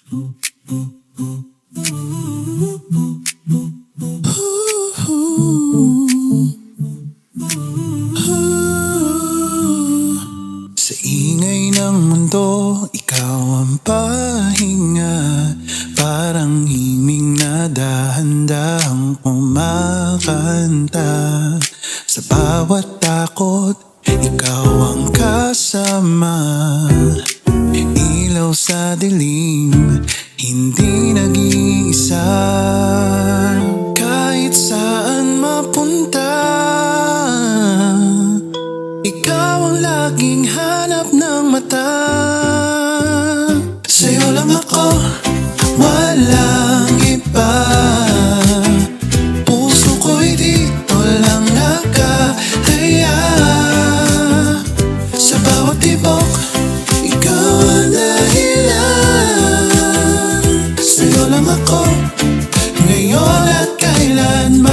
Sa ingay ng mundo, ikaw ang pahinga. Parang himig na dahan-dahang kumakanta. Sa bawat takot, ikaw ang kasama. Ilaw sa dilim, hindi nag-iisa. Kahit saan mapunta, ikaw ang laging hanap ng mata. Sa'yo lang ako, walang iba. Puso ko'y dito lang nakataya. Sa bawat tibok, ikaw ang dahilan. Sa'yo lang ako, ngayon at kailanman.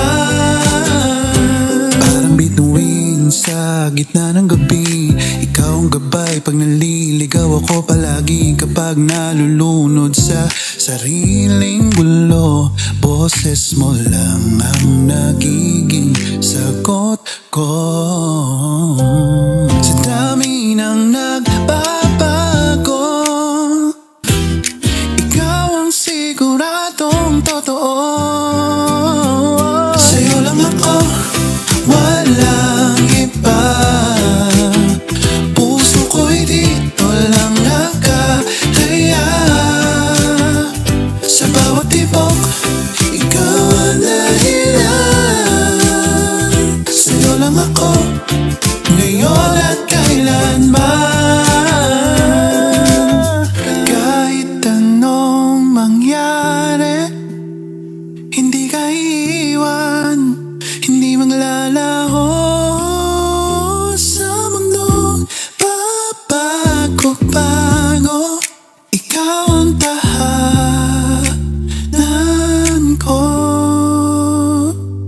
Parang bituin sa gitna ng gabi, ikaw ang gabay pag naliligaw ako palagi. Kapag nalulunod sa sariling gulo, boses mo lang ang nagiging sagot ko. Sa dami ng nagbabago, ikaw ang siguradong totoo. Sa'yo lang ako, walang iba. Puso ko'y dito lang nakataya. Sa bawat tibok, ikaw ang dahilan. Sa'yo lang ako, ngayon at kailanman. Kahit anong mangyari, hindi ka iiwan, hindi maglalaho. Sa mundong pabago-bago, ikaw ang tahanan ko.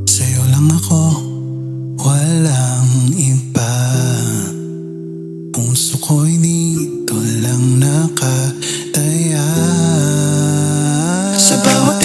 Sa'yo lang ako, walang iba. Puso ko'y dito lang nakataya. Sa bawat